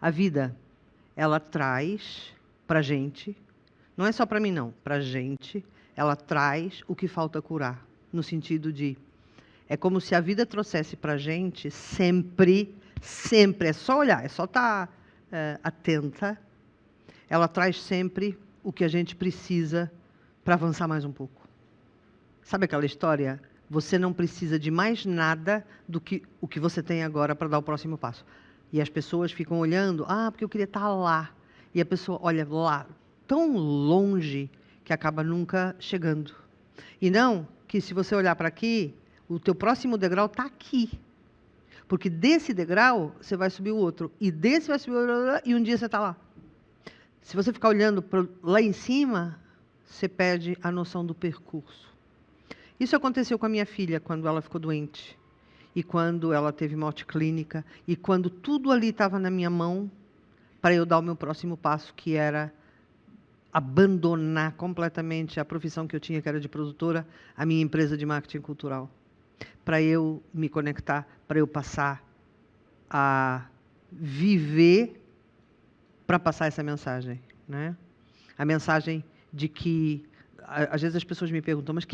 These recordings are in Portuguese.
A vida, ela traz pra gente, não é só para mim não, pra gente, ela traz o que falta curar, no sentido de, é como se a vida trouxesse pra gente sempre, é só olhar, é só estar atenta, ela traz sempre o que a gente precisa para avançar mais um pouco. Sabe aquela história? Você não precisa de mais nada do que o que você tem agora para dar o próximo passo. E as pessoas ficam olhando, porque eu queria estar lá. E a pessoa olha lá, tão longe, que acaba nunca chegando. E não que se você olhar para aqui, o teu próximo degrau está aqui. Porque desse degrau, você vai subir o outro. E desse vai subir o outro, e um dia você está lá. Se você ficar olhando lá em cima, você perde a noção do percurso. Isso aconteceu com a minha filha, quando ela ficou doente. E quando ela teve morte clínica. E quando tudo ali estava na minha mão, para eu dar o meu próximo passo, que era abandonar completamente a profissão que eu tinha, que era de produtora, a minha empresa de marketing cultural. Para eu me conectar, para eu passar a viver para passar essa mensagem, né? A mensagem de que, às vezes as pessoas me perguntam, mas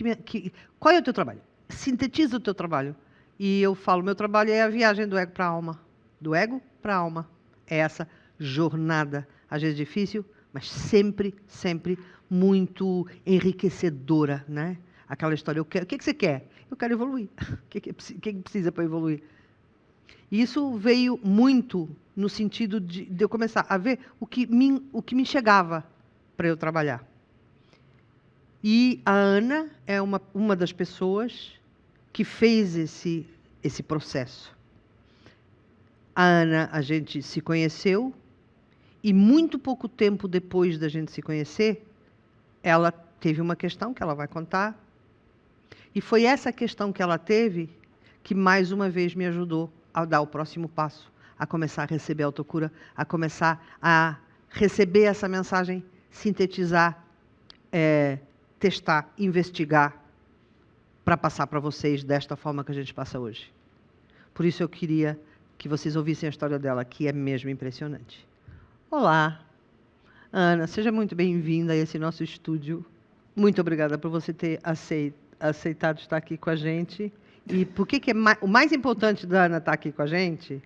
qual é o teu trabalho? Sintetiza o teu trabalho. E eu falo, meu trabalho é a viagem do ego para a alma. Do ego para a alma. É essa jornada, às vezes difícil, mas sempre, sempre muito enriquecedora, né? Aquela história, o que você quer? Eu quero evoluir. O que precisa para evoluir? E isso veio muito no sentido de eu começar a ver o que me chegava para eu trabalhar. E a Ana é uma das pessoas que fez esse processo. A Ana, a gente se conheceu, e muito pouco tempo depois da gente se conhecer, ela teve uma questão que ela vai contar, e foi essa questão que ela teve que mais uma vez me ajudou a dar o próximo passo, a começar a receber a autocura, a começar a receber essa mensagem, sintetizar, testar, investigar, para passar para vocês desta forma que a gente passa hoje. Por isso eu queria que vocês ouvissem a história dela, que é mesmo impressionante. Olá, Ana, seja muito bem-vinda a esse nosso estúdio. Muito obrigada por você ter aceitado estar aqui com a gente. E por que o mais importante da Ana estar aqui com a gente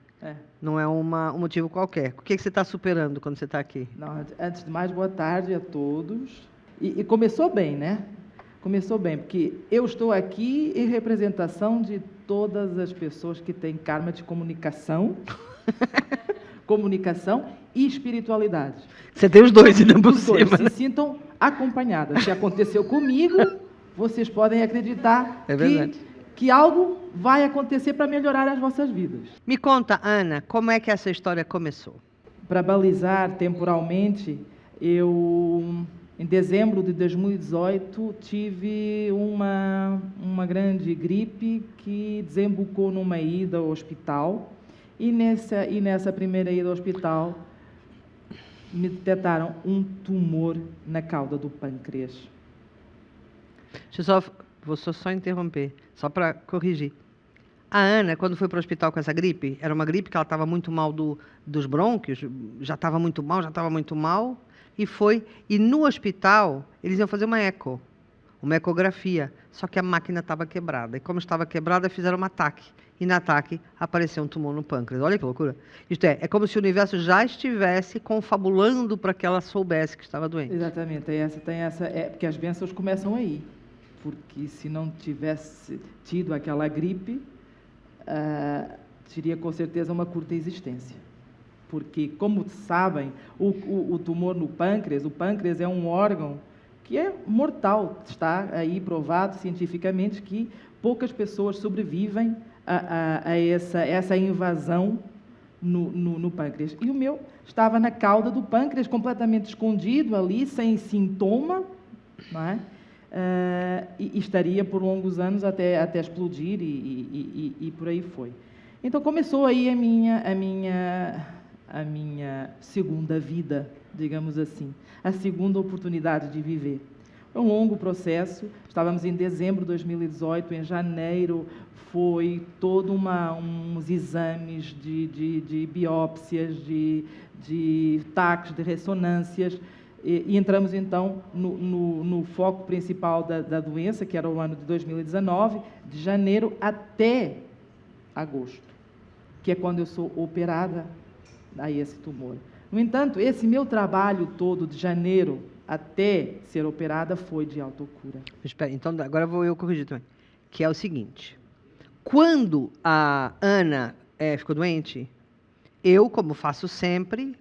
não é um motivo qualquer. O que você está superando quando você está aqui? Não, antes de mais, boa tarde a todos. E começou bem, né? Começou bem, porque eu estou aqui em representação de todas as pessoas que têm karma de comunicação, comunicação e espiritualidade. Você tem os dois, ainda por cima. Se sintam acompanhadas. Se aconteceu comigo, vocês podem acreditar que algo vai acontecer para melhorar as vossas vidas. Me conta, Ana, como é que essa história começou? Para balizar temporalmente, em dezembro de 2018, tive uma grande gripe que desembocou numa ida ao hospital. E nessa primeira ida ao hospital, me detectaram um tumor na cauda do pâncreas. Vou só interromper, só para corrigir. A Ana, quando foi para o hospital com essa gripe, era uma gripe que ela estava muito mal dos brônquios, já estava muito mal, e no hospital eles iam fazer uma ecografia, só que a máquina estava quebrada. E como estava quebrada, fizeram um ataque. E no ataque apareceu um tumor no pâncreas. Olha que loucura. Isto é como se o universo já estivesse confabulando para que ela soubesse que estava doente. Exatamente, porque as bênçãos começam aí. Porque se não tivesse tido aquela gripe, teria com certeza uma curta existência. Porque, como sabem, o tumor no pâncreas, o pâncreas é um órgão que é mortal. Está aí provado cientificamente que poucas pessoas sobrevivem a essa invasão no pâncreas. E o meu estava na cauda do pâncreas, completamente escondido ali, sem sintoma, não é? E estaria por longos anos até explodir e por aí foi. Então começou aí a minha segunda vida, digamos assim, a segunda oportunidade de viver. Foi um longo processo. Estávamos em dezembro de 2018, em janeiro foi todo uns exames de biópsias, de taques, de ressonâncias, e entramos então no foco principal da doença, que era o ano de 2019, de janeiro até agosto, que é quando eu sou operada a esse tumor. No entanto, esse meu trabalho todo de janeiro até ser operada foi de autocura. Espera, então agora vou eu corrigir também. Que é o seguinte: quando a Ana ficou doente, eu, como faço sempre,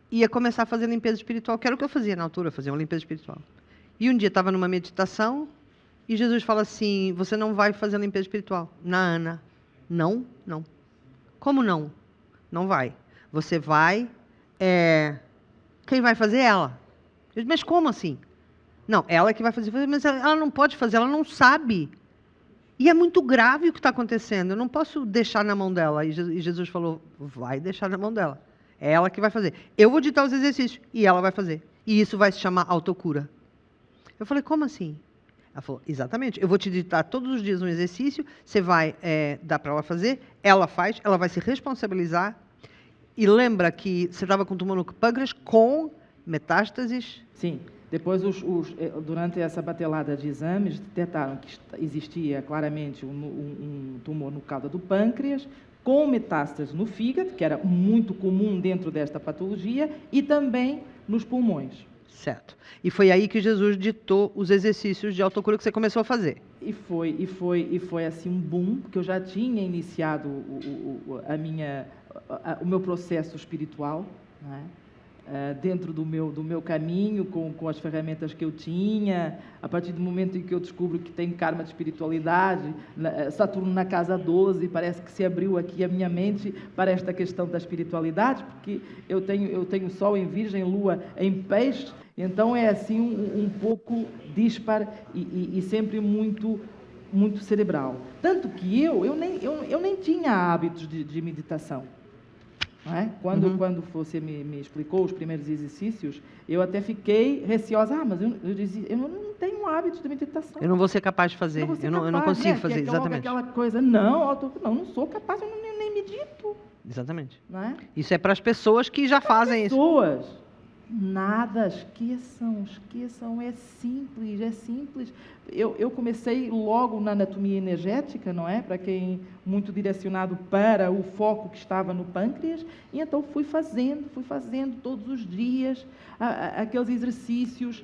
ia começar a fazer limpeza espiritual, que era o que eu fazia na altura, fazer uma limpeza espiritual. E um dia estava numa meditação e Jesus fala assim: você não vai fazer limpeza espiritual na Ana. Não, não. Como não? Não vai. Você vai... Quem vai fazer é ela. Eu disse, mas como assim? Não, ela que vai fazer, mas ela não pode fazer, ela não sabe. E é muito grave o que está acontecendo, eu não posso deixar na mão dela. E Jesus falou, vai deixar na mão dela. É ela que vai fazer. Eu vou ditar os exercícios e ela vai fazer. E isso vai se chamar autocura. Eu falei, como assim? Ela falou, exatamente, eu vou te ditar todos os dias um exercício, você vai dar para ela fazer, ela faz, ela vai se responsabilizar. E lembra que você estava com tumor no pâncreas com metástases? Sim. Depois, durante essa batelada de exames, detectaram que existia claramente um tumor no cauda do pâncreas, com metástases no fígado, que era muito comum dentro desta patologia, e também nos pulmões. Certo. E foi aí que Jesus ditou os exercícios de autocura que você começou a fazer. E foi assim um boom, porque eu já tinha iniciado o meu processo espiritual, não é? Dentro do meu caminho, com as ferramentas que eu tinha. A partir do momento em que eu descubro que tem karma de espiritualidade, Saturno na casa 12, parece que se abriu aqui a minha mente para esta questão da espiritualidade, porque eu tenho Sol em Virgem, Lua em Peixe, então é assim um pouco dispar e sempre muito cerebral. Tanto que eu nem tinha hábitos de meditação. Não é? Quando você me explicou os primeiros exercícios, eu até fiquei receosa. Mas eu dizia, eu não tenho hábito de meditação. Eu não vou ser capaz de fazer. Eu não consigo fazer, exatamente. Aquela coisa, não sou capaz, eu nem medito. Exatamente. Não é? Isso é para as pessoas que já fazem isso. Pessoas. Nada, esqueçam, é simples. Eu comecei logo na anatomia energética, não é? Para quem muito direcionado para o foco que estava no pâncreas, e então fui fazendo todos os dias aqueles exercícios,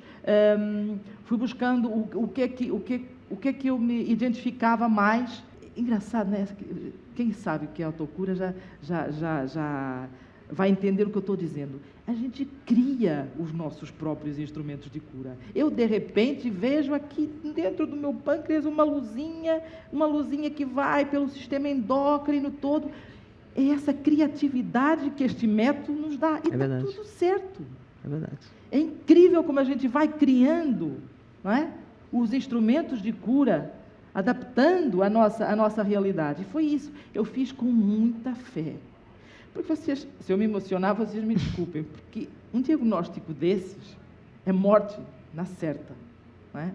fui buscando o que é que eu me identificava mais. Engraçado, né? Quem sabe o que é autocura já vai entender o que eu estou dizendo. A gente cria os nossos próprios instrumentos de cura. Eu, de repente, vejo aqui dentro do meu pâncreas uma luzinha que vai pelo sistema endócrino todo. É essa criatividade que este método nos dá. E está tudo certo. É verdade. É incrível como a gente vai criando, não é? Os instrumentos de cura, adaptando a nossa realidade. E foi isso. Eu fiz com muita fé. Porque se eu me emocionar, vocês me desculpem, porque um diagnóstico desses é morte na certa. Não é?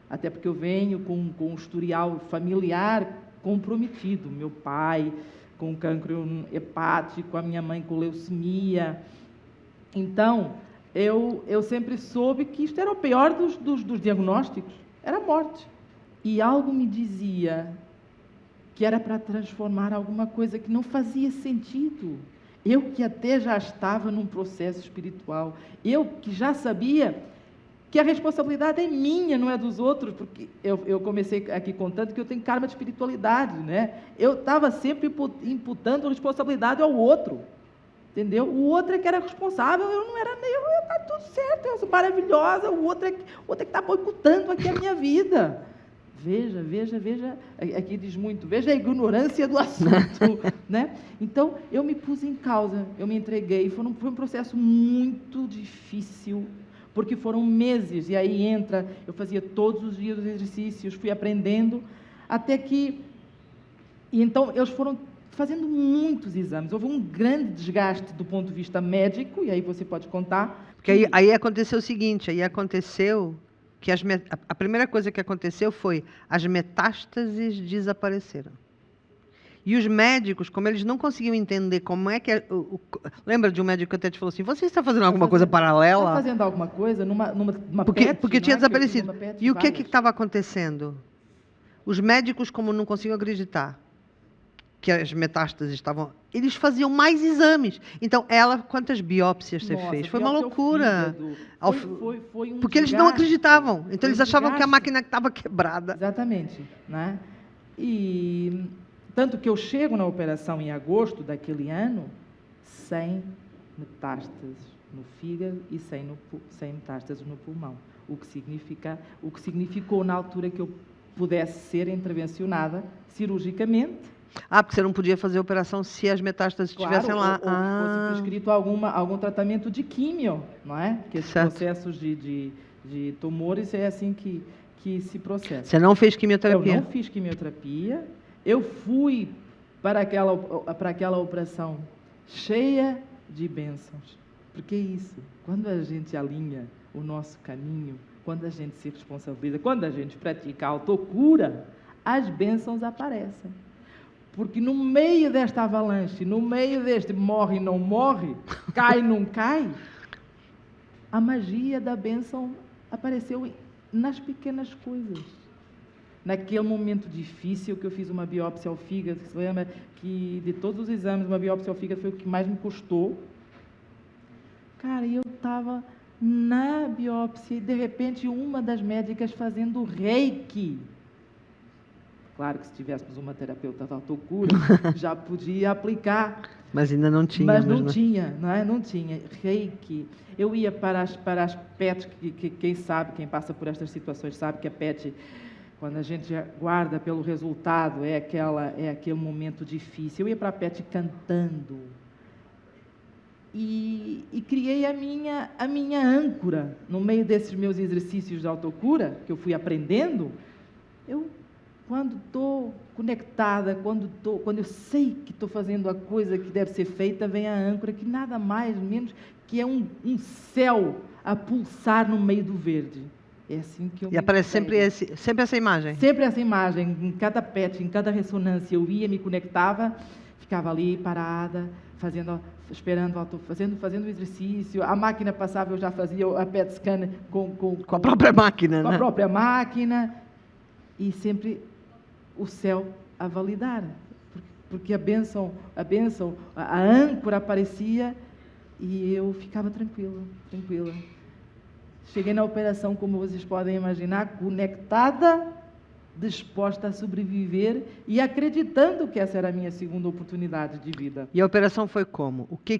Até porque eu venho com um historial familiar comprometido. Meu pai com cancro hepático, a minha mãe com leucemia. Então, eu sempre soube que isto era o pior dos diagnósticos, era a morte. E algo me dizia que era para transformar alguma coisa que não fazia sentido. Eu que até já estava num processo espiritual, eu que já sabia que a responsabilidade é minha, não é dos outros, porque eu comecei aqui contando que eu tenho karma de espiritualidade, né? Eu estava sempre imputando responsabilidade ao outro, entendeu? O outro é que era responsável, eu não era, eu está tudo certo, eu sou maravilhosa, o outro é que está boicotando aqui a minha vida. Veja, aqui diz muito, veja a ignorância do assunto, né? Então, eu me pus em causa, eu me entreguei, foi um processo muito difícil, porque foram meses, e aí eu fazia todos os dias os exercícios, fui aprendendo, até que, e então, eles foram fazendo muitos exames, houve um grande desgaste do ponto de vista médico, e aí você pode contar. Porque aí aconteceu o seguinte, aí aconteceu que a primeira coisa que aconteceu foi as metástases desapareceram. E os médicos, como eles não conseguiam entender como é que... lembra de um médico que até te falou assim, você está fazendo alguma coisa paralela? Está fazendo alguma coisa numa porque PET, tinha não é? desaparecido. E o que várias. estava acontecendo? Os médicos, como não conseguiam acreditar que as metástases estavam... Eles faziam mais exames. Então, quantas biópsias você fez? Foi uma loucura. Foi um porque eles não acreditavam. Então, eles achavam que a máquina estava quebrada. Exatamente. Né? E tanto que eu chego na operação em agosto daquele ano sem metástases no fígado e sem metástases no pulmão. O que significou na altura que eu pudesse ser intervencionada cirurgicamente. Porque você não podia fazer a operação se as metástases estivessem lá. Ou fosse prescrito algum tratamento de químio, não é? Que esses processos de tumores é assim que se processa. Você não fez quimioterapia? Eu não fiz quimioterapia. Eu fui para aquela operação cheia de bênçãos. Porque é isso, quando a gente alinha o nosso caminho, quando a gente se responsabiliza, quando a gente pratica a autocura, as bênçãos aparecem. Porque no meio desta avalanche, no meio deste morre e não morre, cai e não cai, a magia da bênção apareceu nas pequenas coisas. Naquele momento difícil que eu fiz uma biópsia ao fígado, você lembra que de todos os exames, uma biópsia ao fígado foi o que mais me custou. Cara, eu estava na biópsia e, de repente, uma das médicas fazendo reiki. Claro que se tivéssemos uma terapeuta da autocura, já podia aplicar. Mas ainda não tinha. Mas não tinha, não é? Não tinha. Reiki. Eu ia para as PETs, que quem sabe, quem passa por estas situações sabe que a PET, quando a gente guarda pelo resultado, é aquele momento difícil. Eu ia para a PET cantando. E criei a minha âncora no meio desses meus exercícios de autocura, que eu fui aprendendo. Quando estou conectada, quando eu sei que estou fazendo a coisa que deve ser feita, vem a âncora, que nada mais menos que é um céu a pulsar no meio do verde. É assim que eu E aparece sempre essa imagem? Sempre essa imagem, em cada PET, em cada ressonância, eu ia, me conectava, ficava ali parada, esperando, fazendo o exercício, a máquina passava, eu já fazia a PET scan com a própria máquina, com a própria máquina, e sempre o céu a validar, porque a bênção, a âncora aparecia e eu ficava tranquila. Cheguei na operação, como vocês podem imaginar, conectada, disposta a sobreviver e acreditando que essa era a minha segunda oportunidade de vida. E a operação foi como? O que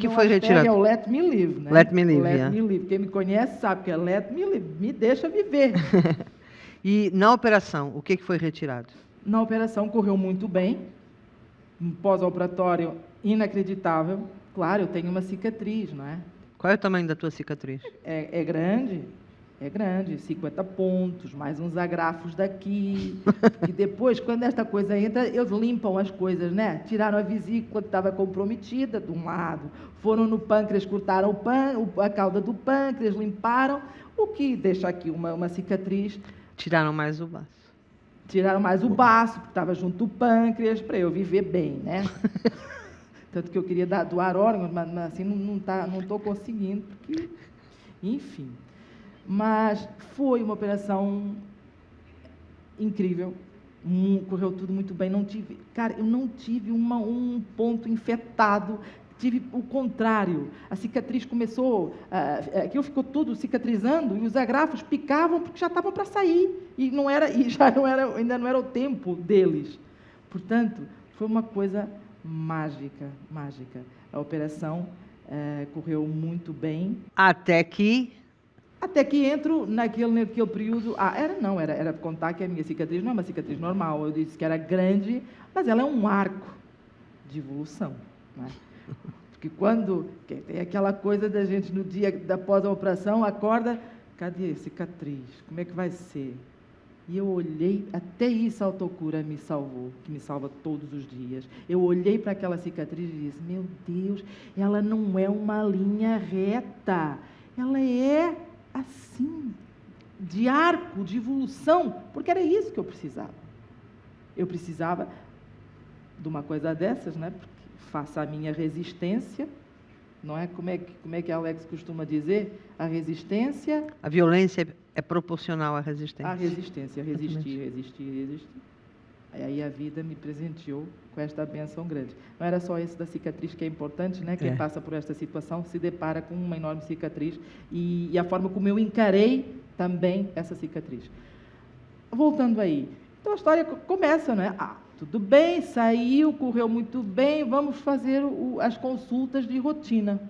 foi retirado? É o Let Me Live, né? Let Me Live, Let Me Live. Quem me conhece sabe que é Let Me Live, me deixa viver. E na operação, o que foi retirado? Na operação correu muito bem, um pós-operatório inacreditável. Claro, eu tenho uma cicatriz, não é? Qual é o tamanho da tua cicatriz? É grande, 50 pontos, mais uns agrafos daqui. E depois, quando esta coisa entra, eles limpam as coisas, né? Tiraram a vesícula que estava comprometida de um lado, foram no pâncreas, cortaram a cauda do pâncreas, limparam, o que deixa aqui uma cicatriz. Tiraram mais o baço. Tiraram mais o baço, porque estava junto do pâncreas, para eu viver bem, né? Tanto que eu queria doar órgãos, mas assim não estou conseguindo, porque, enfim. Mas foi uma operação incrível, correu tudo muito bem. Eu não tive um ponto infectado, tive o contrário. A cicatriz começou, aquilo ficou tudo cicatrizando e os agrafos picavam porque já estavam para sair ainda não era o tempo deles. Portanto, foi uma coisa mágica. A operação correu muito bem. Até que entro naquele período. Era contar que a minha cicatriz não é uma cicatriz normal. Eu disse que era grande, mas ela é um arco de evolução, não é? Porque tem aquela coisa da gente no dia após a operação, acorda, cadê a cicatriz? Como é que vai ser? E eu olhei, até isso a autocura me salvou, que me salva todos os dias. Eu olhei para aquela cicatriz e disse, meu Deus, ela não é uma linha reta, ela é assim, de arco, de evolução, porque era isso que eu precisava. Eu precisava de uma coisa dessas, né? Porque faça a minha resistência, não é? Como é que Alex costuma dizer? A resistência... A violência é proporcional à resistência. A resistência, resistir. Aí a vida me presenteou com esta bênção grande. Não era só esse da cicatriz que é importante, né? Quem passa por esta situação se depara com uma enorme cicatriz e a forma como eu encarei também essa cicatriz. Voltando aí, então a história começa, né? Tudo bem, saiu, correu muito bem, vamos fazer as consultas de rotina.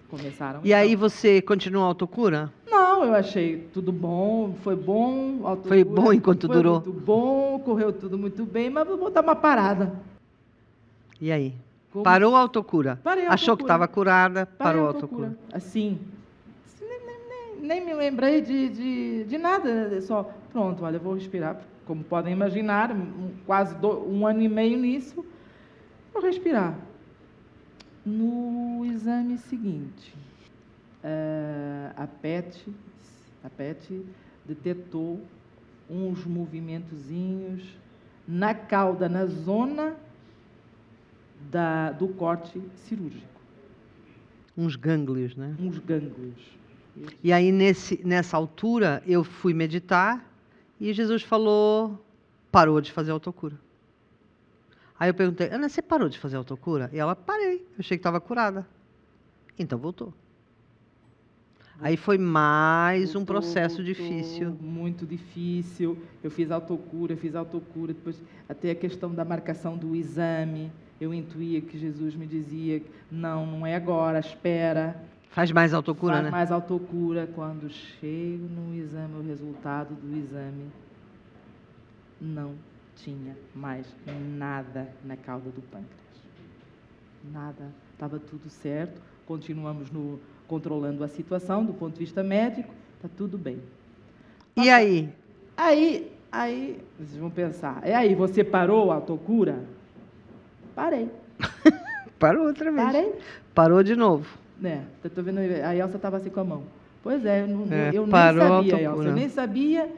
Começaram. E aí você continuou a autocura? Não, eu achei tudo bom, foi bom. Autocura, foi bom enquanto durou? Foi muito bom, correu tudo muito bem, mas vou botar uma parada. E aí? Parou a autocura? Parei a Achou que estava curada, parou a autocura. Assim, nem me lembrei de nada, só, pronto, olha, eu vou respirar, como podem imaginar, quase 1 ano e meio nisso, vou respirar. No exame seguinte, a PET detectou uns movimentozinhos na cauda, na zona do corte cirúrgico. Uns gânglios, né? Uns gânglios. E aí, nessa altura, eu fui meditar e Jesus falou, parou de fazer autocura. Aí eu perguntei, Ana, você parou de fazer autocura? E ela, parei, eu achei que estava curada. Então voltou. Aí foi mais um processo difícil. Muito difícil. Eu fiz autocura, depois até a questão da marcação do exame. Eu intuía que Jesus me dizia, não é agora, espera. Faz mais autocura, né? Faz mais autocura. Quando chego no exame, o resultado do exame, não tinha mais nada na cauda do pâncreas. Nada. Estava tudo certo. Continuamos controlando a situação do ponto de vista médico. Está tudo bem. E aí? Aí, vocês vão pensar, aí você parou a autocura? Parei. Parou outra vez. Parei. Parou de novo. Estou vendo, a Elsa estava assim com a mão. Pois é, eu nem sabia, Elsa. Eu nem sabia.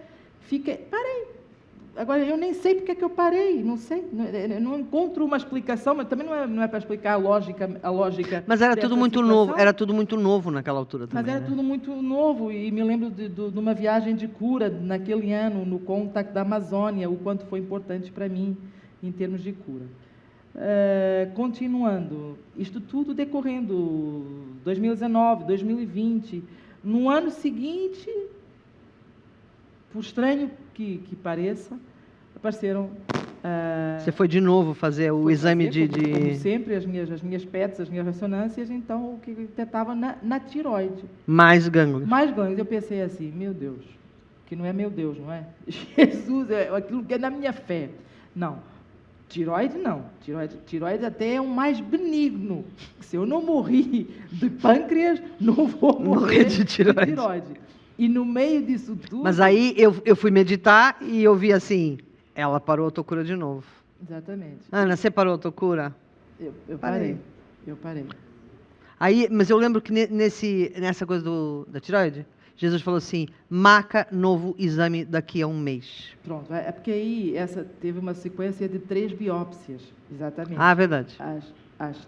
Parei. Agora, eu nem sei porque que eu parei, não sei. Não encontro uma explicação, mas também não é para explicar a lógica. Mas era tudo muito novo, era tudo muito novo naquela altura também. Mas era tudo muito novo, e me lembro de uma viagem de cura naquele ano, no Contact da Amazônia, o quanto foi importante para mim em termos de cura. Continuando, isto tudo decorrendo 2019, 2020. No ano seguinte, por estranho que pareça, apareceram... Você foi de novo fazer o exame como sempre, as minhas PETs, as minhas ressonâncias, então o que detectava na tireoide. Mais gânglios. Mais gânglios. Eu pensei assim, meu Deus, que não é meu Deus, não é? Jesus, é aquilo que é da minha fé. Não, tireoide não. Tireoide até é um mais benigno. Se eu não morri de pâncreas, não vou morrer de tireoide. E no meio disso tudo... Mas aí eu fui meditar e eu vi assim, ela parou a autocura de novo. Exatamente. Ana, você parou a autocura? Eu parei. Aí, mas eu lembro que nessa coisa da tireoide, Jesus falou assim, marca novo exame daqui a 1 mês. Pronto, é porque aí teve uma sequência de 3 biópsias, exatamente. Ah, verdade.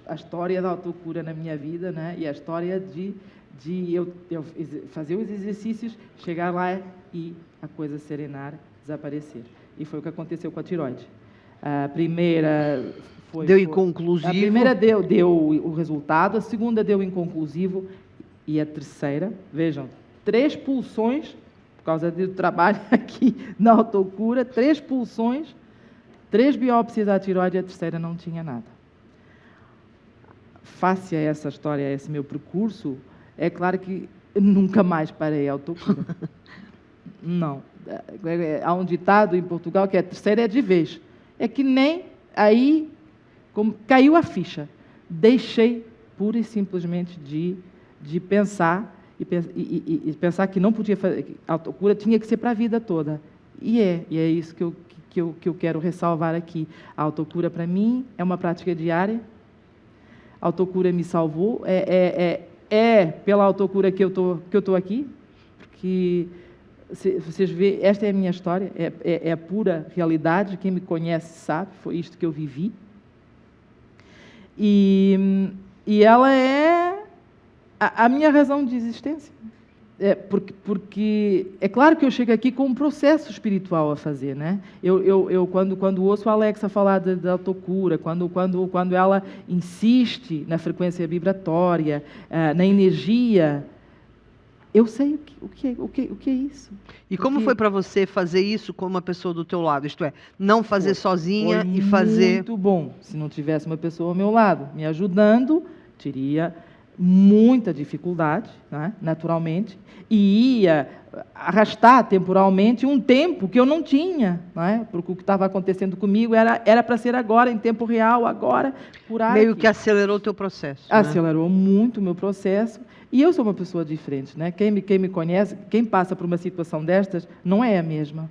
A história da autocura na minha vida, né? E a história de eu fazer os exercícios, chegar lá e a coisa serenar, desaparecer. E foi o que aconteceu com a tireoide. A primeira deu inconclusivo. A primeira deu o resultado, a segunda deu inconclusivo e a terceira, vejam, 3 pulsões, por causa do trabalho aqui na autocura, 3 pulsões, 3 biópsias à tireoide e a terceira não tinha nada. Face a essa história, a esse meu percurso, é claro que eu nunca mais parei a autocura. Não. Há um ditado em Portugal que a terceira é de vez. É que nem aí como caiu a ficha. Deixei pura e simplesmente de pensar e pensar que não podia fazer, que a autocura tinha que ser para a vida toda. E é isso que eu quero ressalvar aqui. A autocura, para mim, é uma prática diária. A autocura me salvou. é pela autocura que eu tô aqui, porque vocês veem, esta é a minha história, é a pura realidade. Quem me conhece sabe, foi isto que eu vivi. E ela é a minha razão de existência. Porque é claro que eu chego aqui com um processo espiritual a fazer, né? Eu quando ouço a Alexa falar da autocura, quando ela insiste na frequência vibratória, na energia, eu sei o que é isso. E como foi para você fazer isso com uma pessoa do teu lado? Isto é, não fazer sozinha e fazer... Muito bom. Se não tivesse uma pessoa ao meu lado me ajudando, teria muita dificuldade, né, naturalmente, e ia arrastar temporalmente um tempo que eu não tinha, né, porque o que estava acontecendo comigo era para ser agora, em tempo real, agora, por ar. Meio que acelerou o teu processo. Acelerou muito o meu processo, e eu sou uma pessoa diferente, né? Quem me conhece, quem passa por uma situação destas, não é a mesma.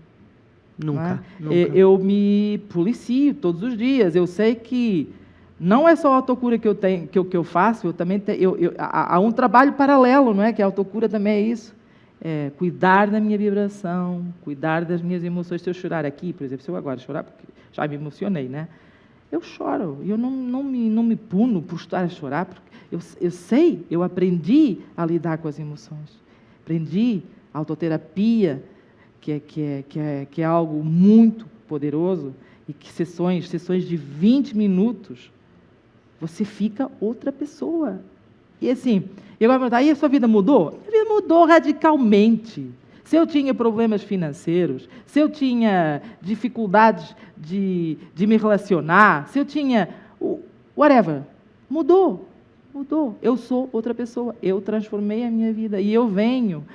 Nunca, nunca. Eu me policio todos os dias, eu sei que não é só a autocura que eu tenho, que eu faço, eu também há um trabalho paralelo, não é? Que a autocura também é isso. Cuidar da minha vibração, cuidar das minhas emoções. Se eu chorar aqui, por exemplo, se eu agora chorar, porque já me emocionei, né? Eu choro, e eu não me puno por estar a chorar, porque eu sei, eu aprendi a lidar com as emoções. Aprendi a autoterapia, que é algo muito poderoso, e que sessões de 20 minutos, você fica outra pessoa. E assim, eu vou perguntar, aí a sua vida mudou? A vida mudou radicalmente. Se eu tinha problemas financeiros, se eu tinha dificuldades de me relacionar, se eu tinha... whatever, mudou. Eu sou outra pessoa. Eu transformei a minha vida. E eu venho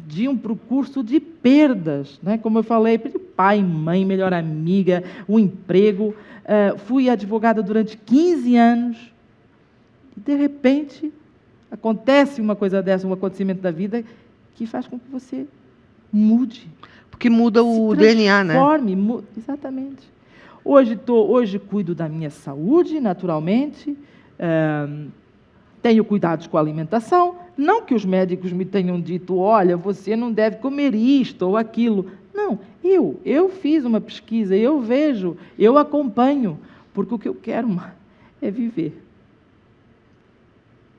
de um percurso de perdas, né? Como eu falei, pai, mãe, melhor amiga, um emprego. Fui advogada durante 15 anos. E, de repente, acontece uma coisa dessa, um acontecimento da vida, que faz com que você mude. Porque muda o DNA, né? Exatamente. Hoje cuido da minha saúde, naturalmente. Tenho cuidados com a alimentação. Não que os médicos me tenham dito, olha, você não deve comer isto ou aquilo. Não, eu fiz uma pesquisa, eu vejo, eu acompanho, porque o que eu quero é viver.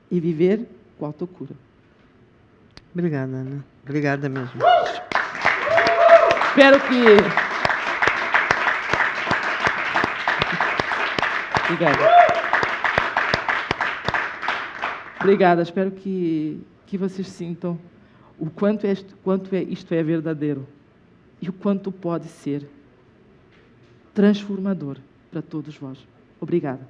E viver com autocura. Obrigada, Ana. Obrigada mesmo. Espero que... Obrigada. Espero que vocês sintam o quanto isto é verdadeiro e o quanto pode ser transformador para todos vós. Obrigada.